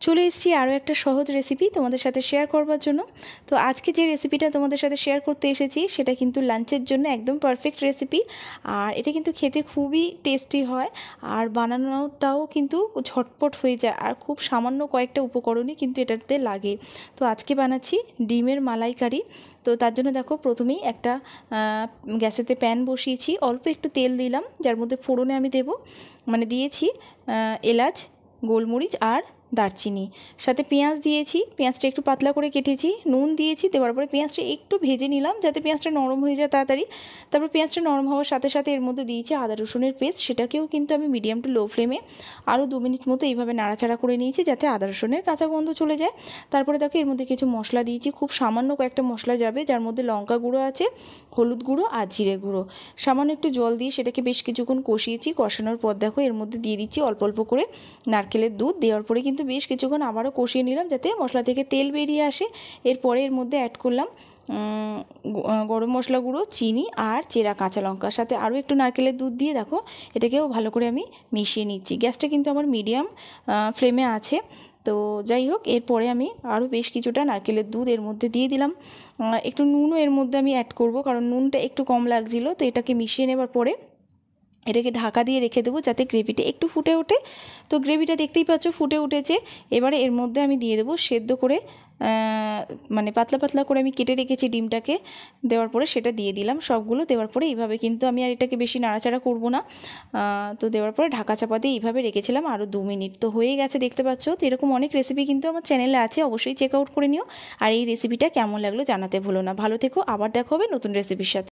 চলে এসেছি আরও একটা সহজ রেসিপি তোমাদের সাথে শেয়ার করবার জন্য। তো আজকে যে রেসিপিটা তোমাদের সাথে শেয়ার করতে এসেছি সেটা কিন্তু লাঞ্চের জন্য একদম পারফেক্ট রেসিপি। আর এটা কিন্তু খেতে খুবই টেস্টি হয়, আর বানানোটাও কিন্তু ঝটপট হয়ে যায়, আর খুব সামান্য কয়েকটা উপকরণই কিন্তু এটাতে লাগে। তো আজকে বানাচ্ছি ডিমের মালাইকারি। তো তার জন্য দেখো প্রথমেই একটা গ্যাসেতে প্যান বসিয়েছি, অল্প একটু তেল দিলাম, যার মধ্যে ফোড়নে আমি দিয়েছি এলাচ, গোলমরিচ আর দারচিনি, সাথে পেঁয়াজ দিয়েছি, পেঁয়াজটা একটু পাতলা করে কেটেছি, নুন দিয়েছি, দেওয়ার পরে পেঁয়াজটা একটু ভেজে নিলাম যাতে পেঁয়াজটা নরম হয়ে যায় তাড়াতাড়ি। তারপর পেঁয়াজটা নরম হওয়ার সাথে সাথে এর মধ্যে দিয়েছি আদা রসুনের পেস্ট, সেটাকেও কিন্তু আমি মিডিয়াম টু লো ফ্লেমে আরও 2 মিনিট মতো এইভাবে নাড়াচাড়া করে নিয়েছি যাতে আদা রসুনের কাঁচা গন্ধ চলে যায়। তারপরে দেখো এর মধ্যে কিছু মশলা দিয়েছি, খুব সামান্য কয়েকটা মশলা যাবে, যার মধ্যে লঙ্কা গুঁড়ো আছে, হলুদ গুঁড়ো আর জিরে গুঁড়ো। সামান্য একটু জল দিয়ে সেটাকে বেশ কিছুক্ষণ কষিয়েছি। কষানোর পর দেখো এর মধ্যে দিয়ে দিচ্ছি অল্প অল্প করে নারকেলের দুধ, দেওয়ার পরে কিন্তু বেশ কিছুক্ষণ আবারও কষিয়ে নিলাম যাতে মশলা থেকে তেল বেরিয়ে আসে। এরপরে এর মধ্যে অ্যাড করলাম গরম মশলা গুঁড়ো, চিনি আর চেরা কাঁচা লঙ্কার সাথে আরও একটু নারকেলের দুধ দিয়ে দেখো এটাকেও ভালো করে আমি মিশিয়ে নিচ্ছি। গ্যাসটা কিন্তু আমার মিডিয়াম ফ্লেমে আছে। তো যাই হোক, এরপরে আমি আরও বেশ কিছুটা নারকেলের দুধ এর মধ্যে দিয়ে দিলাম। একটু নুনও এর মধ্যে আমি অ্যাড করব, কারণ নুনটা একটু কম লাগছিল। তো এটাকে মিশিয়ে নেবার পরে এটাকে ঢাকা দিয়ে রেখে দেবো যাতে গ্রেভিটা একটু ফুটে ওঠে। তো গ্রেভিটা দেখতেই পাচ্ছ ফুটে উঠেছে। এবারে এর মধ্যে আমি দিয়ে দেবো সেদ্ধ করে পাতলা পাতলা করে আমি কেটে রেখেছি ডিমটাকে, দেওয়ার পরে সেটা দিয়ে দিলাম সবগুলো। দেওয়ার পরে এইভাবে কিন্তু আমি আর এটাকে বেশি নাড়াচাড়া করব না। তো দেওয়ার পরে ঢাকা চাপা দিয়ে এইভাবে রেখেছিলাম আরও 2 মিনিট। তো হয়ে গেছে দেখতে পাচ্ছ। তো এরকম অনেক রেসিপি কিন্তু আমার চ্যানেলে আছে, অবশ্যই চেক আউট করে নিও। আর এই রেসিপিটা কেমন লাগলো জানাতে ভুলো না। ভালো থেকো, আবার দেখা হবে নতুন রেসিপির সাথে।